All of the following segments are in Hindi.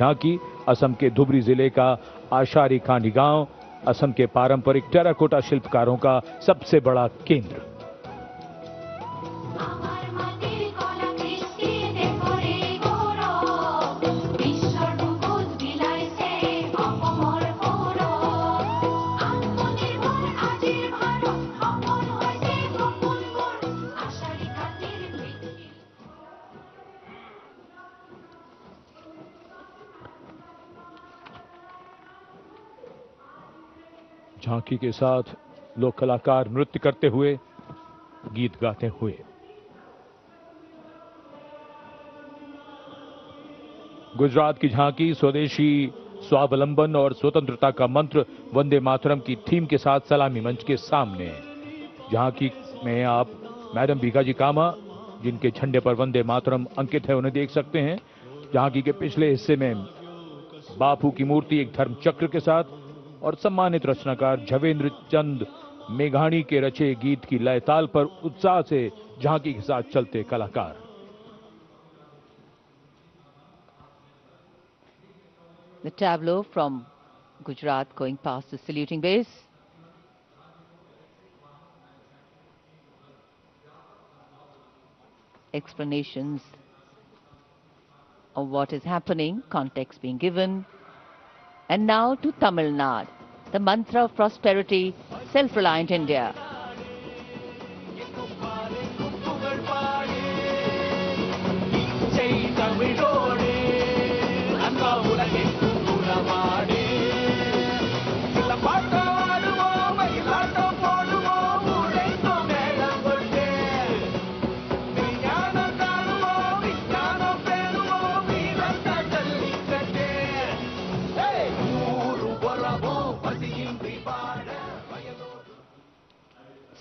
झांकी असम के धुबरी जिले का आशारी खानी गांव असम के पारंपरिक टेराकोटा शिल्पकारों का सबसे बड़ा केंद्र। झांकी के साथ लोक कलाकार नृत्य करते हुए, गीत गाते हुए। गुजरात की झांकी स्वदेशी स्वावलंबन और स्वतंत्रता का मंत्र वंदे मातरम की थीम के साथ सलामी मंच के सामने है। झांकी में आप मैडम भीखाजी कामा, जिनके झंडे पर वंदे मातरम अंकित है, उन्हें देख सकते हैं। झांकी के पिछले हिस्से में बापू की मूर्ति एक धर्म चक्र के साथ और सम्मानित रचनाकार झवेंद्र चंद मेघाणी के रचे गीत की लय ताल पर उत्साह से झांकी के साथ चलते कलाकार। The tableau from Gujarat going past the saluting base. Explanations of what is happening, context being given. And now to Tamil Nadu, the mantra of prosperity, self-reliant India.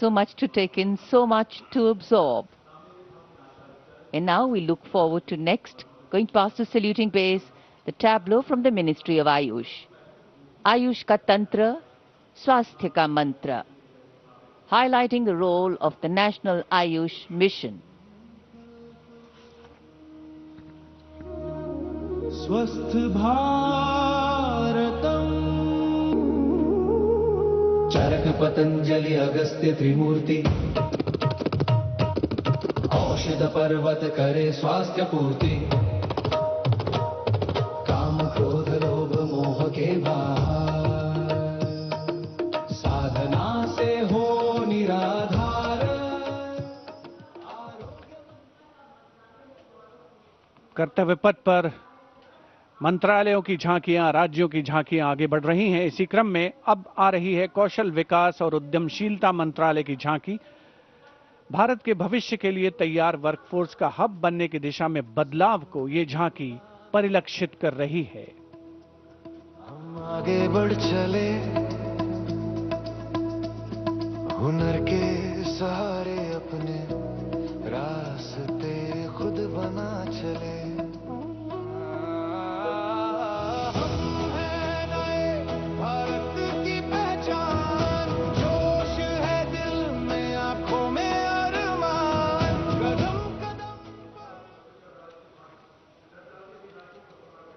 So much to take in, so much to absorb. And now we look forward to next, going past the saluting base, the tableau from the Ministry of Ayush. Ayush ka Tantra, Swasthya ka Mantra, highlighting the role of the National Ayush Mission. Swasth Bharatam चरक पतंजलि अगस्त्य त्रिमूर्ति औषध पर्वत करे स्वास्थ्य पूर्ति काम क्रोध लोभ मोह के बाहर साधना से हो निराधार। कर्तव्य पथ पर मंत्रालयों की झांकियां, राज्यों की झांकियां आगे बढ़ रही हैं। इसी क्रम में अब आ रही है कौशल विकास और उद्यमशीलता मंत्रालय की झांकी। भारत के भविष्य के लिए तैयार वर्कफोर्स का हब बनने की दिशा में बदलाव को ये झांकी परिलक्षित कर रही है। हम आगे बढ़ चले हुनर के सहारे अपने रास्ते खुद बना चले।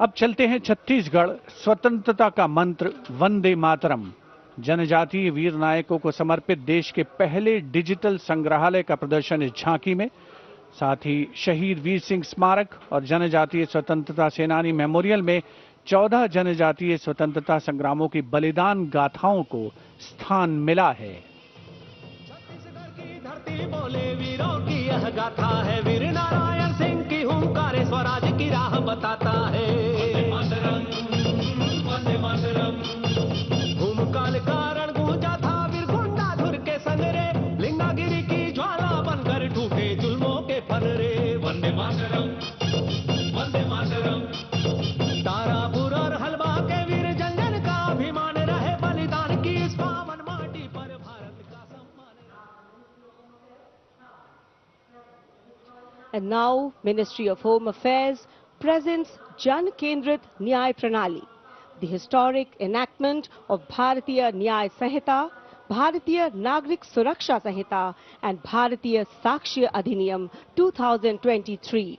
अब चलते हैं छत्तीसगढ़। स्वतंत्रता का मंत्र वंदे मातरम, जनजातीय वीर नायकों को समर्पित देश के पहले डिजिटल संग्रहालय का प्रदर्शन इस झांकी में। साथ ही शहीद वीर सिंह स्मारक और जनजातीय स्वतंत्रता सेनानी मेमोरियल में 14 जनजातीय स्वतंत्रता संग्रामों की बलिदान गाथाओं को स्थान मिला है। छत्तीसगढ़ की धरती बोले वीरों की यह गाथा है, वीर नारायण सिंह की हुंकार स्वराज की राह बताता है। भूमकाल कारण गूंजा था वीर गुंडाधुर के संगरे, लिंगागिरी की ज्वाला बनकर ठूके जुल्मों के फनरे। वंदे मातरम, वंदे मातरम। तारापुर और हलवा के वीर जंगल का अभिमान रहे, बलिदान की इस पावन माटी पर भारत का सम्मान। And now, Ministry of Home Affairs presents Jan Kendrit Nyay Pranali, the historic enactment of Bharatiya Nyay Sanhita, Bharatiya Nagrik Suraksha Sanhita and Bharatiya Sakshya Adhiniyam 2023.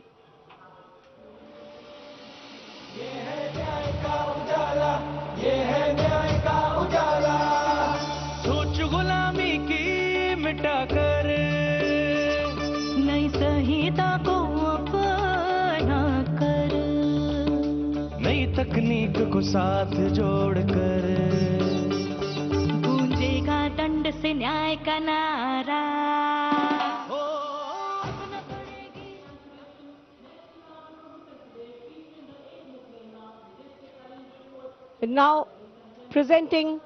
तकनीक को साथ जोड़कर गूंजेगा दंड से न्याय का नारा। And now presenting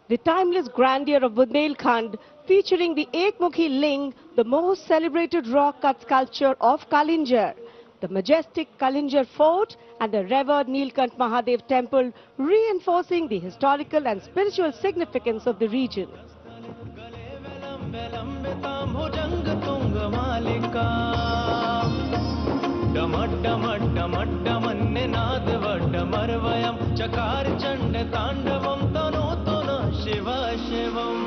the timeless grandeur of Bundelkhand, featuring the Ekmukhi Ling, the most celebrated rock cut sculpture of Kalinjar, the majestic Kalinjar Fort and the revered Nilkant Mahadev temple, reinforcing the historical and spiritual significance of the region. चकार चंड तांडवम तनोतु न शिव शिवम।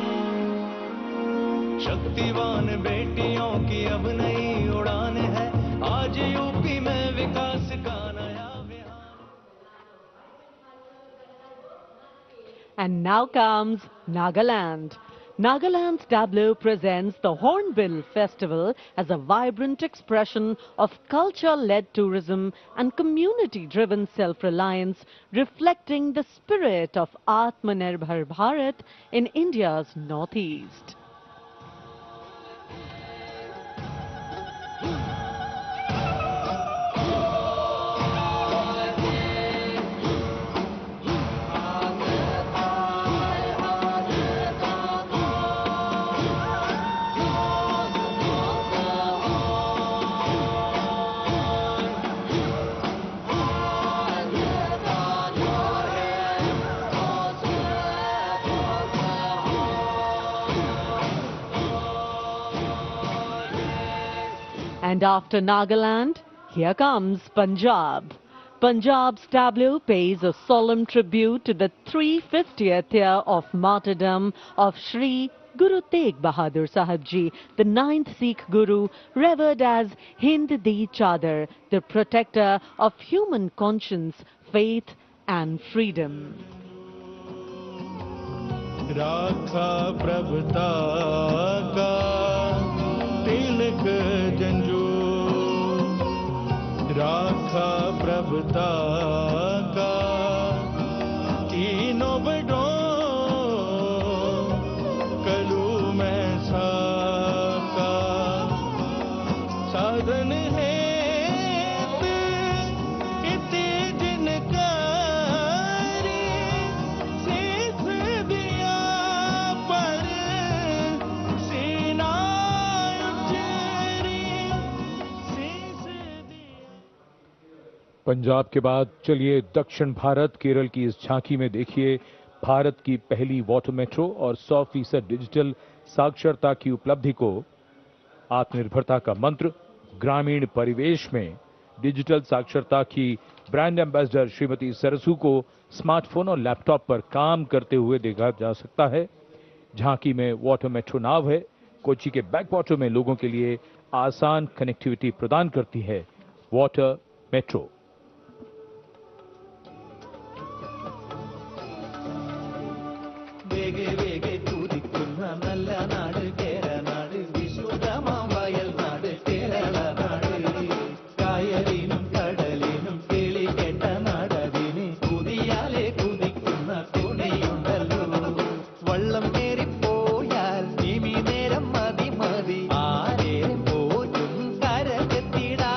शक्तिवान बेटियों की अब नई उड़ान है, आज यूपी में विकास का नया विहार। And now comes Nagaland. Nagaland's tableau presents the Hornbill Festival as a vibrant expression of culture-led tourism and community-driven self-reliance, reflecting the spirit of Atmanirbhar Bharat in India's northeast. And after Nagaland, here comes Punjab. Punjab's tableau pays a solemn tribute to the 350th year of martyrdom of Shri Guru Tegh Bahadur Sahib Ji, the 9th Sikh Guru, revered as Hind Di Chadar, the protector of human conscience, faith and freedom. राखा प्रभुता का तिलक जंजू, राखा प्रभुता का तीनों बड़ों कलू में साका साधन है इति जिनका पंजाब के बाद चलिए दक्षिण भारत केरल की इस झांकी में देखिए भारत की पहली वाटर मेट्रो और 100% डिजिटल साक्षरता की उपलब्धि को। आत्मनिर्भरता का मंत्र ग्रामीण परिवेश में डिजिटल साक्षरता की ब्रांड एम्बेसडर श्रीमती सरसू को स्मार्टफोन और लैपटॉप पर काम करते हुए देखा जा सकता है। झांकी में वाटर मेट्रो नाव है, कोच्चि के बैक वाटर में लोगों के लिए आसान कनेक्टिविटी प्रदान करती है वाटर मेट्रो। वेगे वेगे कूदिक्कुन्न नल्ल नाडु केरनाडु विशुद्धमाम वयल नाडु केरल नाडु कायलिनुम कडलिनुम किळि केट्ट नाडदिनि कुदियाले कुदिक्कुन्न तुणियुंडल्लो वल्लम केरि पोयाल निमि नेरम मदि मदि आरे पोजुम करकेत्तिडा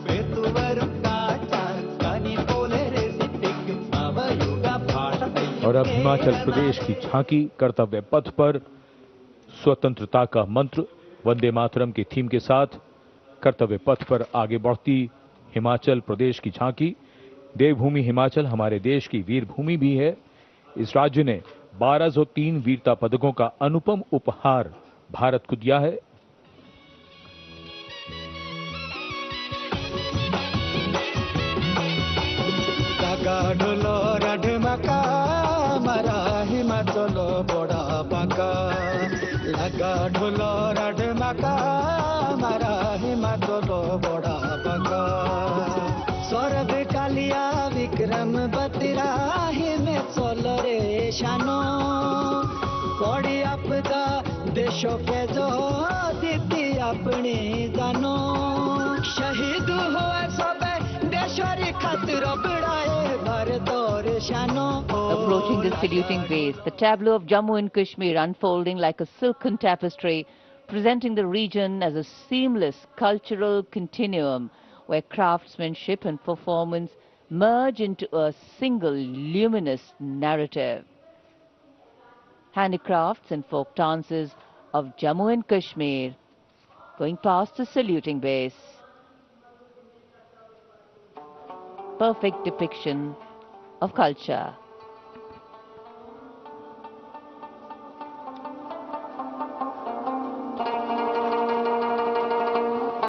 वेतु वरुम काट्टाल कनि पोले रेसिपिक्कुम नवयुग भाषा। और अब हिमाचल प्रदेश की झांकी कर्तव्य पथ पर स्वतंत्रता का मंत्र वंदे मातरम की थीम के साथ कर्तव्य पथ पर आगे बढ़ती हिमाचल प्रदेश की झांकी। देवभूमि हिमाचल हमारे देश की वीर भूमि भी है। इस राज्य ने 1203 वीरता पदकों का अनुपम उपहार भारत को दिया है। ढोलो राढमाका मारा हिमाचल बड़ा बांका लगा ढोलो राढमाका मारा हिमाचल बड़ा बांका सौरभ कालिया विक्रम बत्रा हिमाचल रे शानो पड़ी आपदा देशों पे जो दीदी अपनी जानो शहीद हुआ सब देशों री खातिर बड़ाए Approaching the saluting base, the tableau of Jammu and Kashmir unfolding like a silken tapestry, presenting the region as a seamless cultural continuum where craftsmanship and performance merge into a single luminous narrative. Handicrafts and folk dances of Jammu and Kashmir going past the saluting base. Perfect depiction of culture.